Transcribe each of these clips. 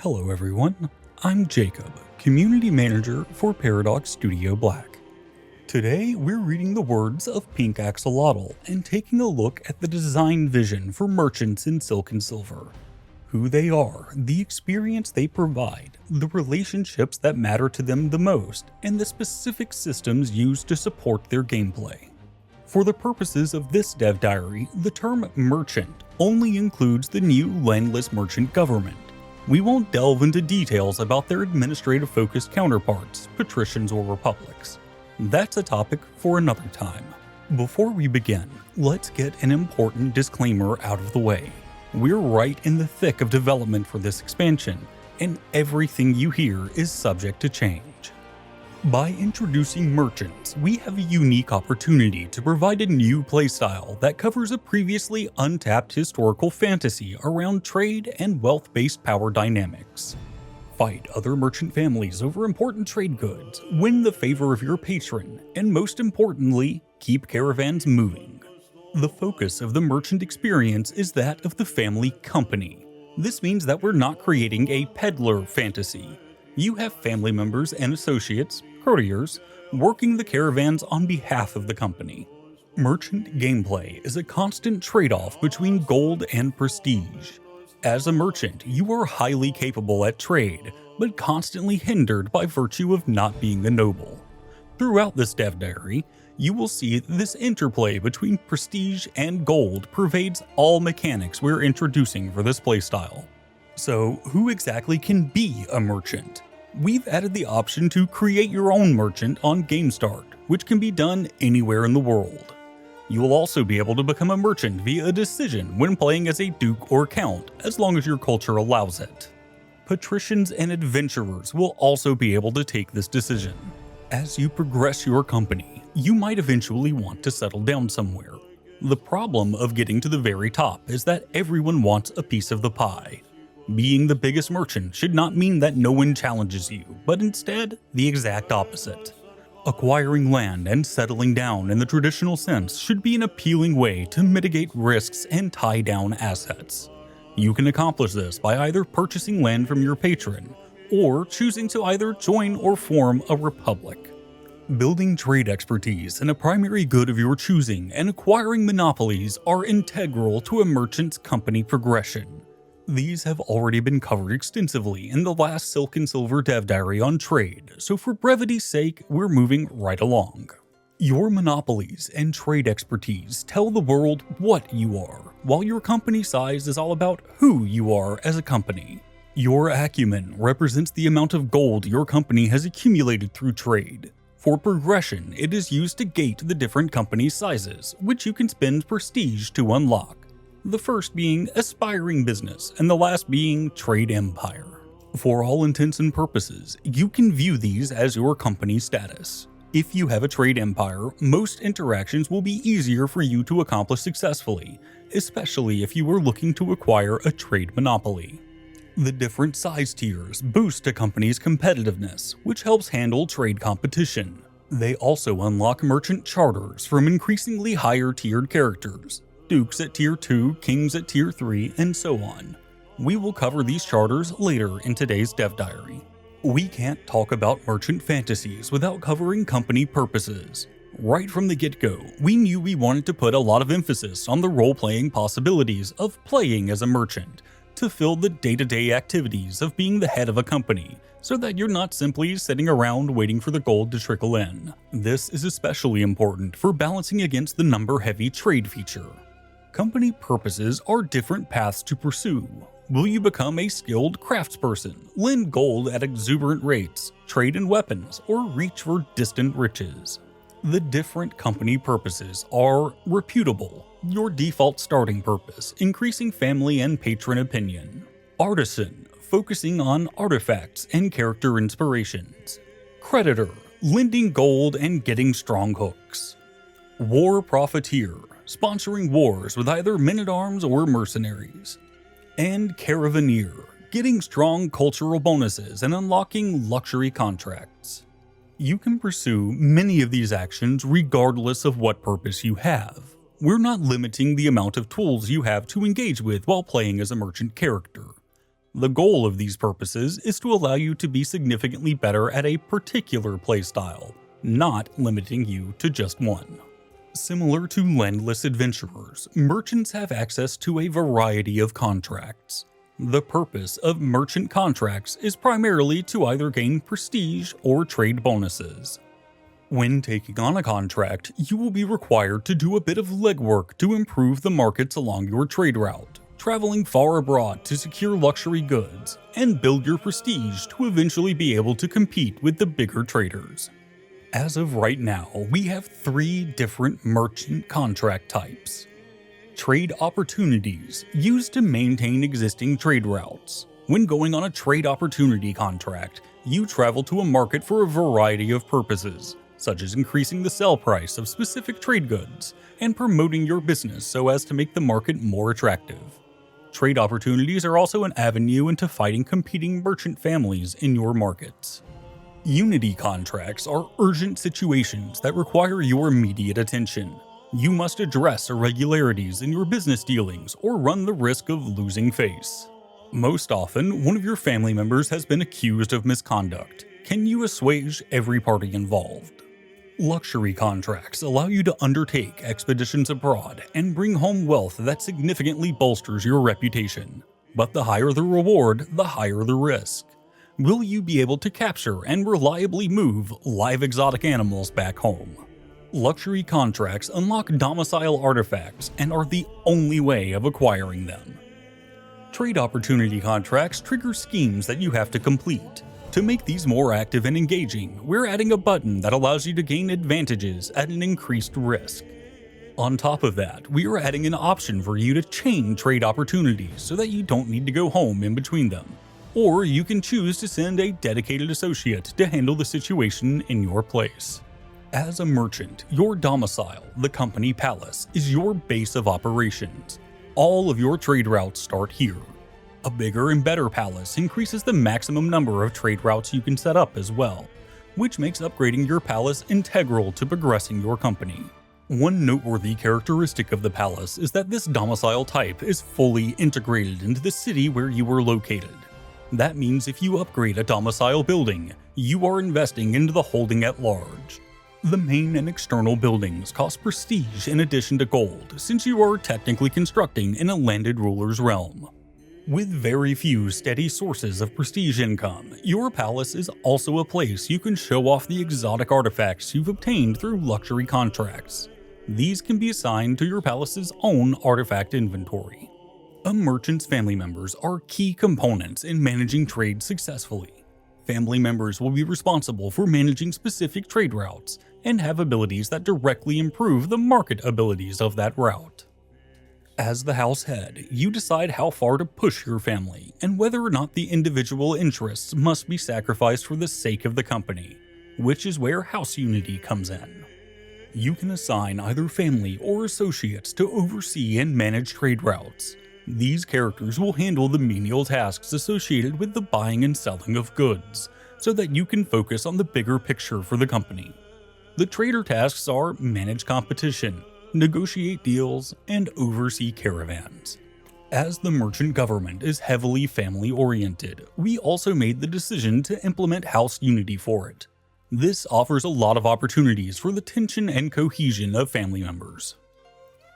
Hello everyone, I'm Jacob, Community Manager for Paradox Studio Black. Today we're reading the words of Pink Axolotl and taking a look at the design vision for merchants in Silk and Silver. Who they are, the experience they provide, the relationships that matter to them the most, and the specific systems used to support their gameplay. For the purposes of this dev diary, the term merchant only includes the new landless merchant government. We won't delve into details about their administrative-focused counterparts, patricians or republics. That's a topic for another time. Before we begin, let's get an important disclaimer out of the way. We're right in the thick of development for this expansion, and everything you hear is subject to change. By introducing merchants, we have a unique opportunity to provide a new playstyle that covers a previously untapped historical fantasy around trade and wealth-based power dynamics. Fight other merchant families over important trade goods, win the favor of your patron, and most importantly, keep caravans moving. The focus of the merchant experience is that of the family company. This means that we're not creating a peddler fantasy. You have family members and associates, courtiers, working the caravans on behalf of the company. Merchant gameplay is a constant trade-off between gold and prestige. As a merchant, you are highly capable at trade, but constantly hindered by virtue of not being a noble. Throughout this dev diary, you will see this interplay between prestige and gold pervades all mechanics we're introducing for this playstyle. So, who exactly can be a merchant? We've added the option to create your own merchant on GameStart, which can be done anywhere in the world. You will also be able to become a merchant via a decision when playing as a duke or count, as long as your culture allows it. Patricians and adventurers will also be able to take this decision. As you progress your company, you might eventually want to settle down somewhere. The problem of getting to the very top is that everyone wants a piece of the pie. Being the biggest merchant should not mean that no one challenges you, but instead, the exact opposite. Acquiring land and settling down in the traditional sense should be an appealing way to mitigate risks and tie down assets. You can accomplish this by either purchasing land from your patron, or choosing to either join or form a republic. Building trade expertise and a primary good of your choosing and acquiring monopolies are integral to a merchant's company progression. These have already been covered extensively in the last Silk and Silver dev diary on trade, so for brevity's sake, we're moving right along. Your monopolies and trade expertise tell the world what you are, while your company size is all about who you are as a company. Your acumen represents the amount of gold your company has accumulated through trade. For progression, it is used to gate the different company sizes, which you can spend prestige to unlock. The first being aspiring business, and the last being trade empire. For all intents and purposes, you can view these as your company status. If you have a trade empire, most interactions will be easier for you to accomplish successfully, especially if you are looking to acquire a trade monopoly. The different size tiers boost a company's competitiveness, which helps handle trade competition. They also unlock merchant charters from increasingly higher tiered characters. Dukes at Tier 2, Kings at Tier 3, and so on. We will cover these charters later in today's dev diary. We can't talk about merchant fantasies without covering company purposes. Right from the get-go, we knew we wanted to put a lot of emphasis on the role-playing possibilities of playing as a merchant, to fill the day-to-day activities of being the head of a company, so that you're not simply sitting around waiting for the gold to trickle in. This is especially important for balancing against the number-heavy trade feature. Company purposes are different paths to pursue. Will you become a skilled craftsperson, lend gold at exuberant rates, trade in weapons, or reach for distant riches? The different company purposes are reputable, your default starting purpose, increasing family and patron opinion. Artisan, focusing on artifacts and character inspirations. Creditor, lending gold and getting strong hooks. War profiteer, sponsoring wars with either men-at-arms or mercenaries. And Caravaneer, getting strong cultural bonuses and unlocking luxury contracts. You can pursue many of these actions regardless of what purpose you have. We're not limiting the amount of tools you have to engage with while playing as a merchant character. The goal of these purposes is to allow you to be significantly better at a particular playstyle, not limiting you to just one. Similar to landless adventurers, merchants have access to a variety of contracts. The purpose of merchant contracts is primarily to either gain prestige or trade bonuses. When taking on a contract, you will be required to do a bit of legwork to improve the markets along your trade route, traveling far abroad to secure luxury goods, and build your prestige to eventually be able to compete with the bigger traders. As of right now, we have 3 different merchant contract types. Trade opportunities, used to maintain existing trade routes. When going on a trade opportunity contract, you travel to a market for a variety of purposes, such as increasing the sell price of specific trade goods and promoting your business so as to make the market more attractive. Trade opportunities are also an avenue into fighting competing merchant families in your markets. Unity contracts are urgent situations that require your immediate attention. You must address irregularities in your business dealings or run the risk of losing face. Most often, one of your family members has been accused of misconduct. Can you assuage every party involved? Luxury contracts allow you to undertake expeditions abroad and bring home wealth that significantly bolsters your reputation. But the higher the reward, the higher the risk. Will you be able to capture and reliably move live exotic animals back home? Luxury contracts unlock domicile artifacts and are the only way of acquiring them. Trade opportunity contracts trigger schemes that you have to complete. To make these more active and engaging, we're adding a button that allows you to gain advantages at an increased risk. On top of that, we are adding an option for you to chain trade opportunities so that you don't need to go home in between them. Or you can choose to send a dedicated associate to handle the situation in your place. As a merchant, your domicile, the company palace, is your base of operations. All of your trade routes start here. A bigger and better palace increases the maximum number of trade routes you can set up as well, which makes upgrading your palace integral to progressing your company. One noteworthy characteristic of the palace is that this domicile type is fully integrated into the city where you are located. That means if you upgrade a domicile building, you are investing into the holding at large. The main and external buildings cost prestige in addition to gold, since you are technically constructing in a landed ruler's realm. With very few steady sources of prestige income, your palace is also a place you can show off the exotic artifacts you've obtained through luxury contracts. These can be assigned to your palace's own artifact inventory. A merchant's family members are key components in managing trade successfully. Family members will be responsible for managing specific trade routes and have abilities that directly improve the market abilities of that route. As the house head, you decide how far to push your family and whether or not the individual interests must be sacrificed for the sake of the company, which is where house unity comes in. You can assign either family or associates to oversee and manage trade routes. These characters will handle the menial tasks associated with the buying and selling of goods, so that you can focus on the bigger picture for the company. The trader tasks are manage competition, negotiate deals, and oversee caravans. As the merchant government is heavily family-oriented, we also made the decision to implement house unity for it. This offers a lot of opportunities for the tension and cohesion of family members.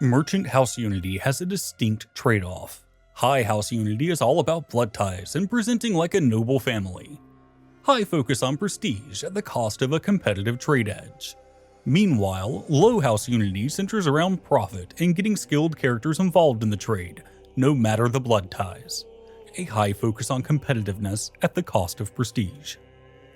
Merchant house unity has a distinct trade-off. High house unity is all about blood ties and presenting like a noble family. High focus on prestige at the cost of a competitive trade edge. Meanwhile, low house unity centers around profit and getting skilled characters involved in the trade, no matter the blood ties. A high focus on competitiveness at the cost of prestige.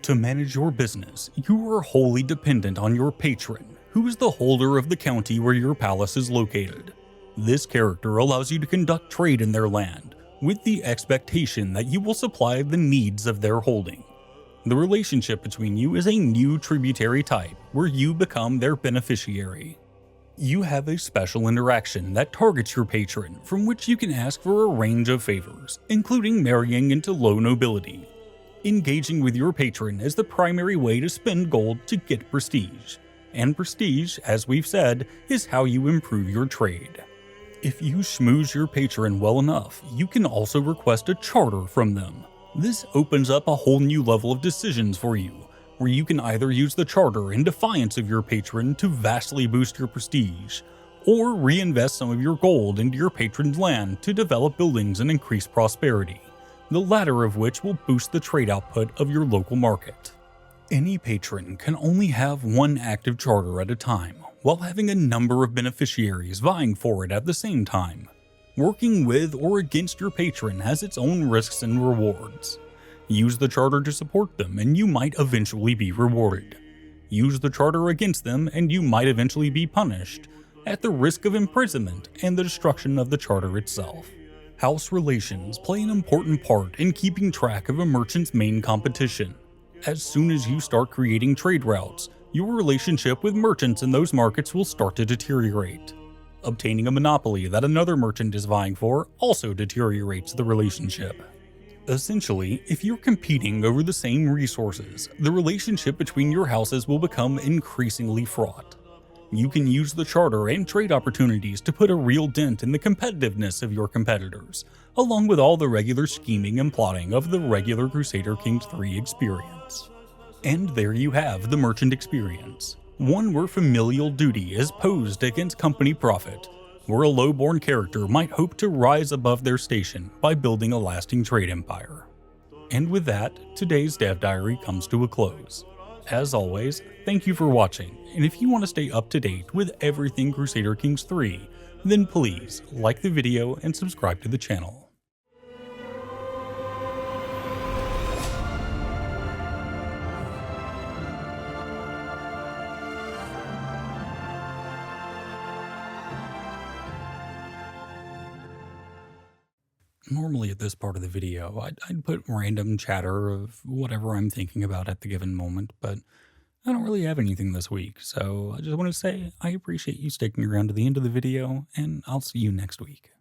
To manage your business, you are wholly dependent on your patron, who is the holder of the county where your palace is located. This character allows you to conduct trade in their land, with the expectation that you will supply the needs of their holding. The relationship between you is a new tributary type, where you become their beneficiary. You have a special interaction that targets your patron, from which you can ask for a range of favors, including marrying into low nobility. Engaging with your patron is the primary way to spend gold to get prestige. And prestige, as we've said, is how you improve your trade. If you schmooze your patron well enough, you can also request a charter from them. This opens up a whole new level of decisions for you, where you can either use the charter in defiance of your patron to vastly boost your prestige, or reinvest some of your gold into your patron's land to develop buildings and increase prosperity, the latter of which will boost the trade output of your local market. Any patron can only have one active charter at a time, while having a number of beneficiaries vying for it at the same time. Working with or against your patron has its own risks and rewards. Use the charter to support them and you might eventually be rewarded. Use the charter against them and you might eventually be punished, at the risk of imprisonment and the destruction of the charter itself. House relations play an important part in keeping track of a merchant's main competition. As soon as you start creating trade routes, your relationship with merchants in those markets will start to deteriorate. Obtaining a monopoly that another merchant is vying for also deteriorates the relationship. Essentially, if you're competing over the same resources, the relationship between your houses will become increasingly fraught. You can use the charter and trade opportunities to put a real dent in the competitiveness of your competitors, along with all the regular scheming and plotting of the regular Crusader Kings 3 experience. And there you have the merchant experience, one where familial duty is posed against company profit, where a low-born character might hope to rise above their station by building a lasting trade empire. And with that, today's Dev Diary comes to a close. As always, thank you for watching, and if you want to stay up to date with everything Crusader Kings 3, then please like the video and subscribe to the channel. Normally at this part of the video, I'd put random chatter of whatever I'm thinking about at the given moment, but I don't really have anything this week, so I just want to say I appreciate you sticking around to the end of the video, and I'll see you next week.